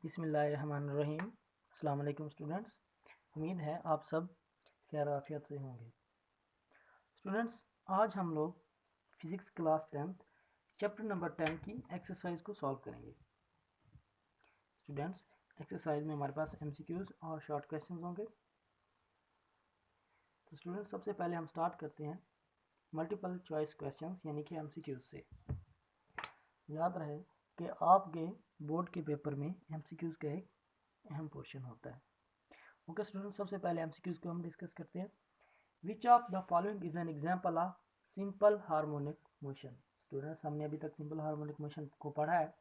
बिस्मिल्लाहिर्रहमानिर्रहीम। अस्सलाम वालेकुम स्टूडेंट्स। उम्मीद है आप सब खैर आफियत से होंगे। स्टूडेंट्स, आज हम लोग physics class 10th chapter number 10 की एक्सरसाइज को सॉल्व करेंगे। स्टूडेंट्स, एक्सरसाइज में हमारे पास एमसीक्यूज़ और शॉर्ट क्वेश्चंस होंगे। तो स्टूडेंट्स, सबसे पहले हम स्टार्ट करते हैं मल्टीपल चॉइस क्वेश्चंस यानी कि एमसीक्यूज़ से। याद रहे कि आपके बोर्ड के पेपर में एमसीक्यूज़ का एक अहम पोर्शन होता है। ओके स्टूडेंट, सबसे पहले एमसीक्यूज़ को हम डिस्कस करते हैं। विच of the following is an example of simple harmonic motion. Students, हमने अभी तक सिंपल हार्मोनिक मोशन को पढ़ा है,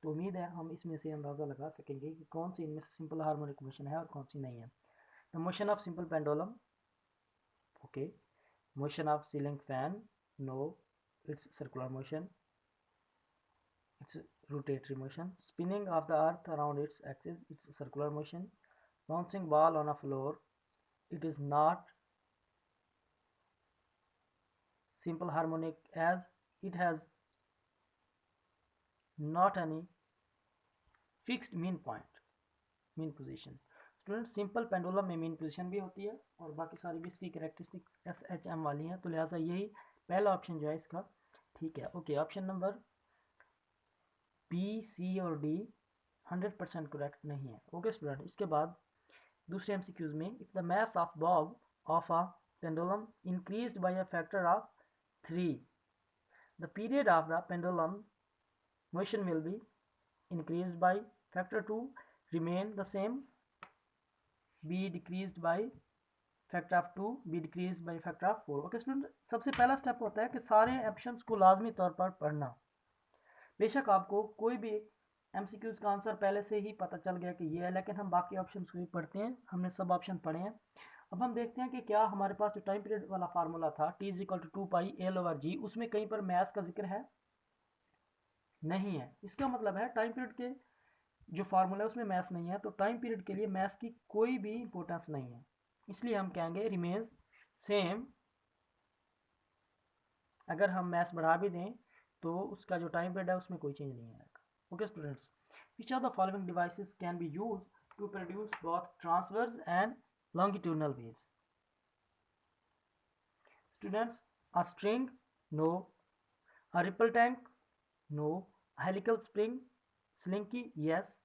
तो उम्मीद है हम इसमें से अंदाज़ा लगा सकेंगे कि कौन सी इनमें से सिंपल हार्मोनिक मोशन है और कौन सी नहीं है। The motion of simple pendulum, okay. Motion of ceiling fan, no, it's circular motion, it's rotatory motion. Spinning of the earth around its axis, it's circular motion. Bouncing ball on a floor, it is not simple harmonic as it has not any fixed mean point, mean position. Student, simple pendulum में mean position भी होती है और बाकी सारी भी इसकी characteristic SHM वाली हैं, तो लिहाजा यही पहला ऑप्शन जो है इसका ठीक है। ओके, ऑप्शन नंबर बी, सी और डी 100% करेक्ट नहीं है। ओके स्टूडेंट, इसके बाद दूसरे एमसीक्यूज में, if the mass of Bob of a pendulum increased by a factor of 3, the period of the pendulum motion will be increased by factor 2, remain the same, be decreased by factor of 2, be decreased by factor of 4। Okay student, सबसे पहला step होता है कि सारे options को लाजमी तौर पर पढ़ना। बेशक आपको कोई भी एमसीक्यूज का आंसर पहले से ही पता चल गया कि ये है, लेकिन हम बाकी ऑप्शंस को भी पढ़ते हैं। हमने सब ऑप्शन पढ़े हैं। अब हम देखते हैं कि क्या हमारे पास जो टाइम पीरियड वाला फार्मूला था T is equal to 2 pi L/G, उसमें कहीं पर मैथ्स का जिक्र है? नहीं है। इसका मतलब है टाइम पीरियड के जो फार्मूला है उसमें मैथ्स नहीं है, तो टाइम पीरियड के लिए मैथ्स की कोई भी इंपॉर्टेंस नहीं है, इसलिए हम कहेंगे रिमेन्स सेम। अगर हम मैथ्स बढ़ा भी दें तो उसका जो टाइम पीरियड है उसमें कोई चेंज नहीं आएगा। Okay students, which of the following devices can be use to produce both transverse and longitudinal waves? Students, a string, no. A ripple tank, no. Helical spring, slinky, yes.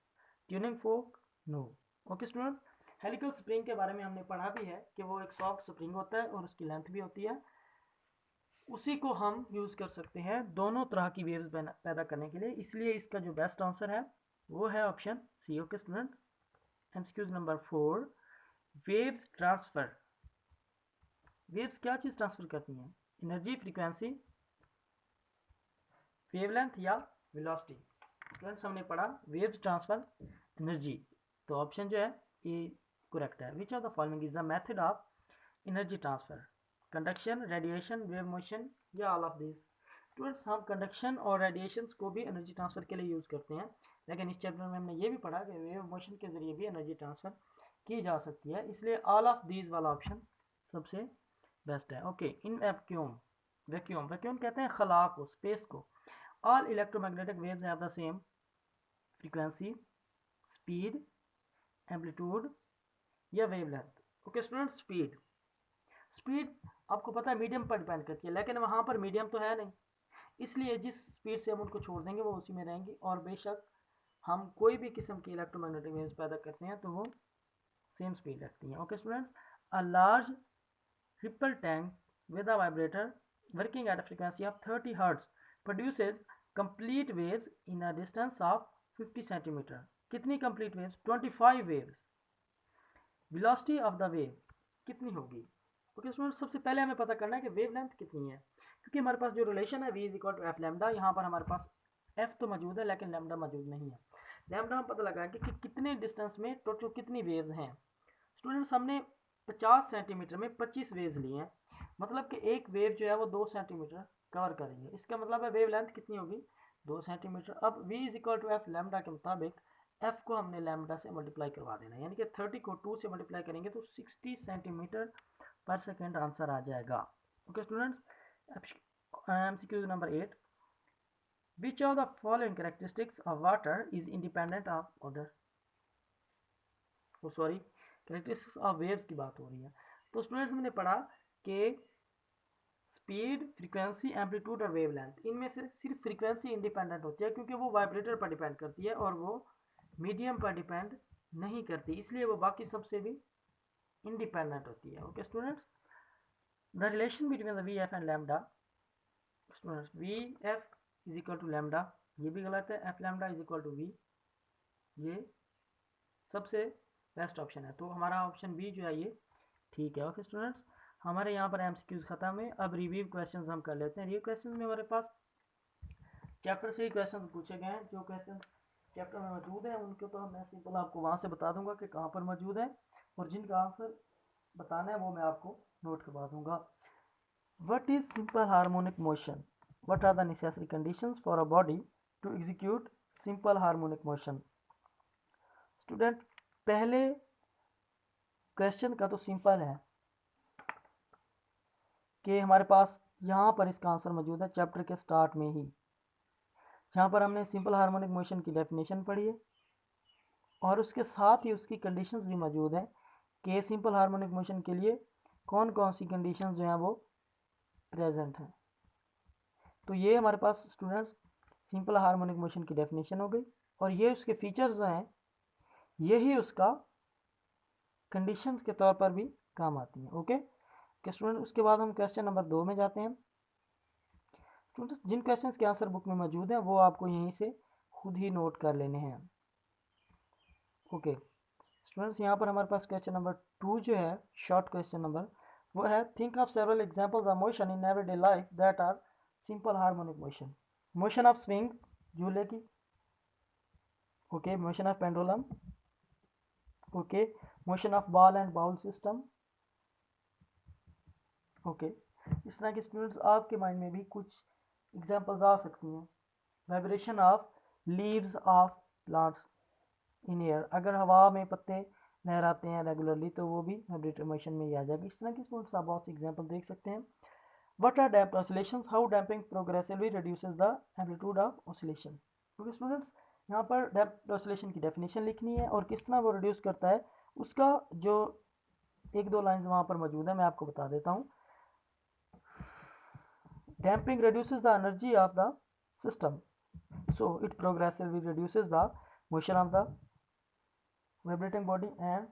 Tuning fork, no. Okay student, helical spring के बारे में हमने पढ़ा भी है कि वो एक सॉफ्ट स्प्रिंग होता है और उसकी लेंथ भी होती है। उसी को हम यूज़ कर सकते हैं दोनों तरह की वेव्स पैदा करने के लिए, इसलिए इसका जो बेस्ट आंसर है वो है option c. Okay student, MCQs number 4, waves transfer. Waves क्या चीज़ ट्रांसफर करती हैं? एनर्जी, फ्रीक्वेंसी, वेवलेंथ या वेलोसिटी? स्टूडेंट्स, हमने पढ़ा वेव्स ट्रांसफर एनर्जी, तो ऑप्शन जो है ये करेक्ट है। Which of the following is the method of energy transfer? Conduction, radiation, wave motion या ऑल ऑफ दिस? स्टूडेंट्स, हम कंडक्शन और रेडिएशन को भी एनर्जी ट्रांसफर के लिए यूज़ करते हैं, लेकिन इस चैप्टर में हमने ये भी पढ़ा कि वेव मोशन के ज़रिए भी एनर्जी ट्रांसफ़र की जा सकती है, इसलिए ऑल ऑफ दीज वाला ऑप्शन सबसे बेस्ट है। Okay, in vacuum, vacuum vacuum कहते हैं खला को, स्पेस को। All electromagnetic waves have the same frequency, speed, amplitude या wavelength? Okay student, speed, speed आपको पता है मीडियम पर डिपेंड करती है, लेकिन वहाँ पर मीडियम तो है नहीं, इसलिए जिस स्पीड से हम उनको छोड़ देंगे वो उसी में रहेंगी। और बेशक हम कोई भी किस्म की इलेक्ट्रोमैग्नेटिक वेव्स पैदा करते हैं तो वो सेम स्पीड रखती हैं। Okay students, a large ripple tank with a vibrator working at a frequency of 30 hertz produces complete waves in a distance of 50 centimetre. कितनी complete waves? 25 waves. Velocity of the wave कितनी होगी? Okay student, सबसे पहले हमें पता करना है कि वेवलेंथ कितनी है, क्योंकि हमारे पास जो रिलेशन है v is equal to f lambda, यहाँ पर हमारे पास f तो मौजूद है लेकिन लैम्डा मौजूद नहीं है। लैम्डा हम पता लगाएंगे कि कितने डिस्टेंस में टोटल कितनी वेव्स हैं। स्टूडेंट्स, हमने 50 सेंटीमीटर में 25 वेव्स लिए हैं, मतलब कि एक वेव जो है वो 2 सेंटीमीटर कवर करेंगे, इसका मतलब है वेव लेंथ कितनी होगी? 2 सेंटीमीटर। अब v is equal to f lambda के मुताबिक f को हमने लैम्डा से मल्टीप्लाई करवा देना है, यानी कि 30 को 2 से मल्टीप्लाई करेंगे तो 60 सेंटीमीटर पर सेकेंड आंसर आ जाएगा। Okay students, MCQ number 8, which of the following characteristics of water is independent of order? Sorry, characteristics of waves की बात हो रही है। तो स्टूडेंट्स हमने पढ़ा कि स्पीड, फ्रीक्वेंसी, एम्पलीट्यूड और वेवलेंथ, इनमें से सिर्फ फ्रीक्वेंसी इंडिपेंडेंट होती है क्योंकि वो वाइब्रेटर पर डिपेंड करती है और वो मीडियम पर डिपेंड नहीं करती, इसलिए वो बाकी सबसे भी इंडिपेंडेंट होती है। Okay students, the relation between the v f and lambda, students v f is equal to lambda, ये भी गलत है, f lambda is equal to v, ये सबसे बेस्ट ऑप्शन है, तो हमारा ऑप्शन बी जो है ये ठीक है। ओके स्टूडेंट्स, हमारे यहाँ पर एमसीक्यूज खत्म है। अब रिव्यू क्वेश्चंस हम कर लेते हैं। रिव्यू क्वेश्चंस में हमारे पास चैप्टर से ही क्वेश्चन पूछे गए हैं, जो क्वेश्चन चैप्टर में मौजूद है उनको तो मैं सिंपल आपको वहाँ से बता दूंगा कि कहाँ पर मौजूद है, और जिनका आंसर बताना है वो मैं आपको नोट करवा दूंगा। What is simple harmonic motion, what are the necessary conditions for a body to execute simple harmonic motion. Student, पहले क्वेश्चन का तो सिंपल है कि हमारे पास यहाँ पर इसका आंसर मौजूद है चैप्टर के स्टार्ट में ही, जहाँ पर हमने सिंपल हार्मोनिक मोशन की डेफिनेशन पढ़ी है और उसके साथ ही उसकी कंडीशंस भी मौजूद हैं कि सिंपल हार्मोनिक मोशन के लिए कौन कौन सी कंडीशंस जो हैं वो प्रेजेंट हैं। तो ये हमारे पास स्टूडेंट्स सिंपल हार्मोनिक मोशन की डेफिनेशन हो गई, और ये उसके फीचर्स जो हैं यही उसका कंडीशंस के तौर पर भी काम आती हैं। ओके स्टूडेंट, उसके बाद हम क्वेश्चन नंबर 2 में जाते हैं। स्टूडेंट्स, जिन क्वेश्चंस के आंसर बुक में मौजूद हैं वो आपको यहीं से खुद ही नोट कर लेने हैं। ओके स्टूडेंट्स, यहाँ पर हमारे पास क्वेश्चन नंबर 2 जो है, शॉर्ट क्वेश्चन नंबर, वो है think of several examples of motion in everyday life that are simple harmonic motion. Motion of swing, झूले की, okay, motion of pendulum, okay, motion of ball and bowl system. Okay, इस तरह के students आपके mind में भी कुछ examples आ सकती हैं। Vibration of leaves of plants in air, अगर हवा में पत्ते लहराते हैं रेगुलरली तो वो भी वाइब्रेटर मोशन में ही आ जाएगी। इस तरह की स्टूडेंट्स आप बहुत सी एग्जांपल देख सकते हैं। What are damped oscillations, how damping progressively reduces the amplitude of oscillation. Okay students, यहाँ पर डैम्प्ड ऑसिलेशन की डेफिनेशन लिखनी है और किस तरह वो रिड्यूस करता है उसका जो एक दो लाइंस वहाँ पर मौजूद है मैं आपको बता देता हूँ। Damping reduces the energy of the system, so it progressively reduces the motion of the vibrating body and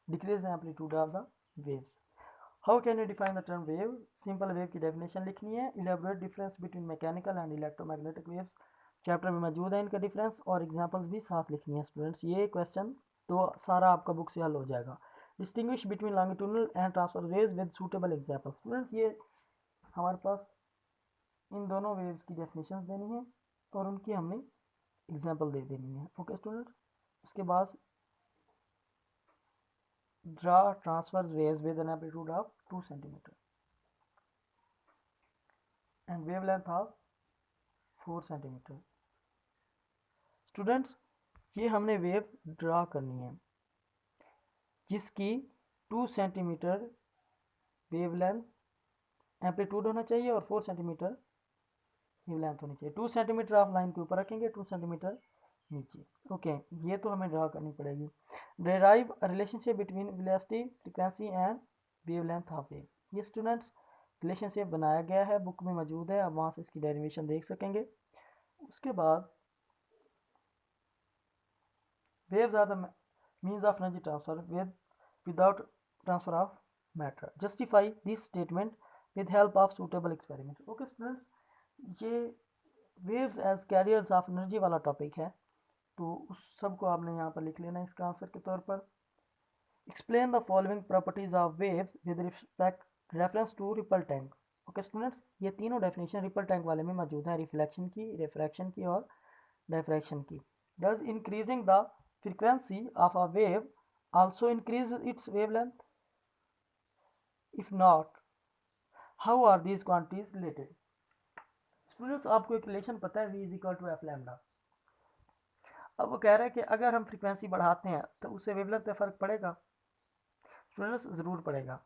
decrease the amplitude of the waves. How can you define the term wave? Simple wave की definition लिखनी है। Elaborate difference between mechanical and electromagnetic waves, chapter में मौजूद है इनका difference, और examples भी साथ लिखनी है स्टूडेंट्स। ये क्वेश्चन तो सारा आपका बुक से हल हो जाएगा। Distinguish between longitudinal and transfer waves with suitable examples. Students, ये हमारे पास इन दोनों वेव्स की डेफिनेशन देनी है और उनकी हमने एग्जांपल दे देनी है। ओके स्टूडेंट, उसके बाद draw transverse waves with an amplitude of 2 centimetre and wavelength of 4 centimetre. Students, ये हमने वेव ड्रा करनी है जिसकी 2 सेंटीमीटर वेवलेंथ एम्पलीट्यूड होना चाहिए और 4 सेंटीमीटर वेवलेंथ होनी चाहिए। 2 सेंटीमीटर आप लाइन के ऊपर रखेंगे, 2 सेंटीमीटर नीचे। ओके, ये तो हमें ड्रा करनी पड़ेगी। Derive relationship between velocity, frequency and wavelength of wave. ये स्टूडेंट्स रिलेशनशिप बनाया गया है, बुक में मौजूद है, आप वहाँ से इसकी डेरिवेशन देख सकेंगे। उसके बाद waves are the means of energy transfer without transfer of matter, justify this statement with help of suitable experiment. Okay students, ये waves as carriers of energy वाला टॉपिक है, तो उस सब को आपने यहाँ पर लिख लेना इसका आंसर के तौर पर। Explain the following properties of waves with respect reference to ripple tank. Okay students, ये तीनों डेफिनेशन रिपल टैंक वाले में मौजूद है, रिफ्लेक्शन की, रिफ्रैक्शन की और डायफ्रैक्शन की। Does increasing the frequency of a wave also increase its wavelength? If not, how are these quantities related? Students, आपको एक रिलेशन पता है, v is equal to f lambda. अब वो कह रहे हैं कि अगर हम फ्रीक्वेंसी बढ़ाते हैं तो उससे वेवलेंथ पे फर्क पड़ेगा? स्टूडेंट्स, ज़रूर पड़ेगा।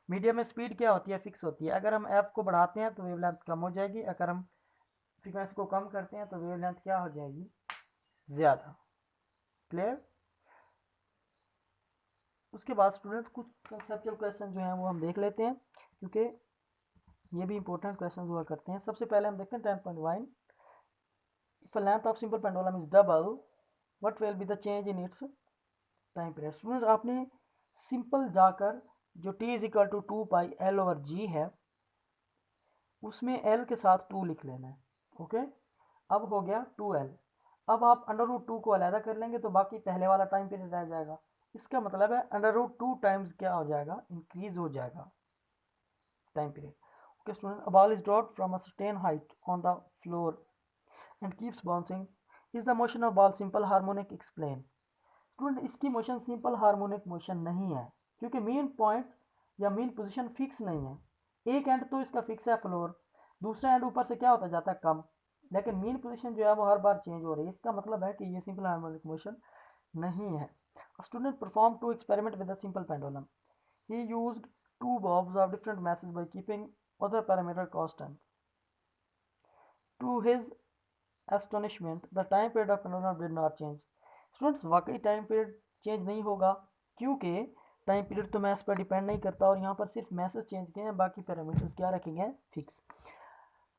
मीडियम में स्पीड क्या होती है, फिक्स होती है। अगर हम एफ को बढ़ाते हैं तो वेवलेंथ कम हो जाएगी, अगर हम फ्रीक्वेंसी को कम करते हैं तो वेवलेंथ क्या हो जाएगी, ज़्यादा। क्लियर? उसके बाद स्टूडेंट कुछ कंसेप्चुअल क्वेश्चन जो हैं वो हम देख लेते हैं, क्योंकि ये भी इंपॉर्टेंट क्वेश्चन हुआ करते हैं। सबसे पहले हम देखते हैं 10.1, if length of simple pendulum is double what will be the change in its time period. Student आपने सिंपल जाकर जो t is equal to 2πL/g है उसमें l के साथ 2 लिख लेना है। ओके, अब हो गया 2l। अब आप √2 को अलहदा कर लेंगे तो बाकी पहले वाला टाइम पीरियड रह जाएगा। इसका मतलब है √2 टाइम्स क्या हो जाएगा, इंक्रीज हो जाएगा time period. Okay student, a ball is dropped from a certain height on the floor and keeps bouncing. Is the motion of ball simple harmonic? Explain. Student इसकी मोशन सिंपल हार्मोनिक मोशन नहीं है, क्योंकि main point या main position fix नहीं है। एक and तो इसका फिक्स है फ्लोर, दूसरा एंड ऊपर से क्या होता जाता है कम, लेकिन मेन पोजीशन जो है वो हर बार चेंज हो रही है। इसका मतलब है कि ये सिंपल हार्मोनिक मोशन नहीं है। Student perform to experiment with a simple pendulum. He used two bulbs of different masses by keeping other parameter constant. To his astonishment, the time period of pendulum did not change. Students वाकई time period change नहीं होगा, क्योंकि time period तो maths पर depend नहीं करता और यहाँ पर सिर्फ मैसेज चेंज किए हैं, बाकी पैरामीटर्स क्या रखे गए हैं fix.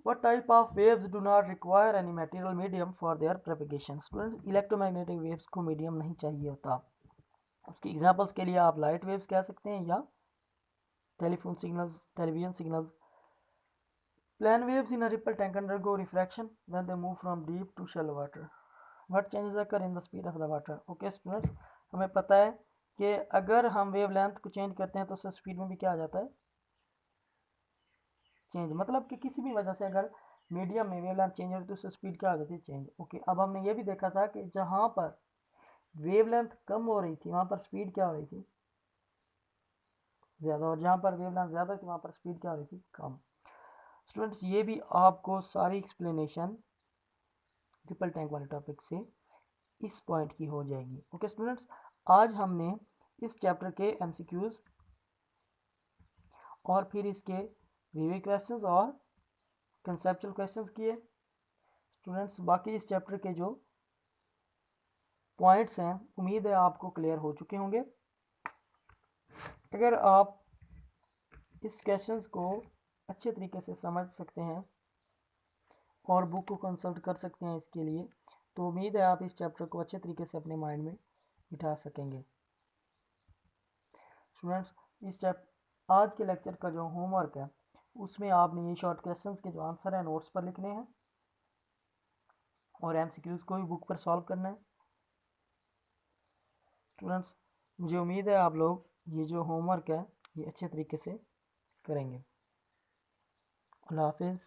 What type of waves do not require any material medium for their propagation? Students electromagnetic waves को मीडियम नहीं चाहिए होता। उसकी एग्जांपल्स के लिए आप लाइट वेव्स कह सकते हैं या telephone signals, television signals. Plane waves in a ripple tank undergo refraction when they move from deep to shallow water. What changes occur in the speed of the water? Okay students, हमें पता है कि अगर हम wave length को change करते हैं तो उससे स्पीड में भी क्या आ जाता है चेंज। मतलब कि किसी भी वजह से अगर मीडियम में वेव लेंथ चेंज हो तो उससे स्पीड क्या आ जाती है चेंज। ओके, अब हमने ये भी देखा था कि जहाँ पर वेव लेंथ कम हो रही थी वहाँ पर स्पीड क्या हो रही थी ज़्यादा, और जहाँ पर वेव लेंथ ज़्यादा थी वहाँ पर स्पीड क्या हो रही थी कम। स्टूडेंट्स ये भी आपको सारी एक्सप्लेनेशन ट्रिपल टैंक वाले टॉपिक से इस पॉइंट की हो जाएगी। ओके स्टूडेंट्स, आज हमने इस चैप्टर के एमसीक्यूज और फिर इसके रिव्यू क्वेश्चंस और कंसेप्चुअल क्वेश्चंस किए। स्टूडेंट्स बाकी इस चैप्टर के जो पॉइंट्स हैं उम्मीद है आपको क्लियर हो चुके होंगे। अगर आप इस क्वेश्चंस को अच्छे तरीके से समझ सकते हैं और बुक को कंसल्ट कर सकते हैं इसके लिए, तो उम्मीद है आप इस चैप्टर को अच्छे तरीके से अपने माइंड में बिठा सकेंगे। स्टूडेंट्स आज के लेक्चर का जो होमवर्क है उसमें आपने ये शॉर्ट क्वेश्चंस के जो आंसर है नोट्स पर लिखने हैं और एमसीक्यूज को भी बुक पर सॉल्व करना है। स्टूडेंट्स मुझे उम्मीद है आप लोग ये जो होमवर्क है ये अच्छे तरीके से करेंगे। अल्लाह हाफिज़।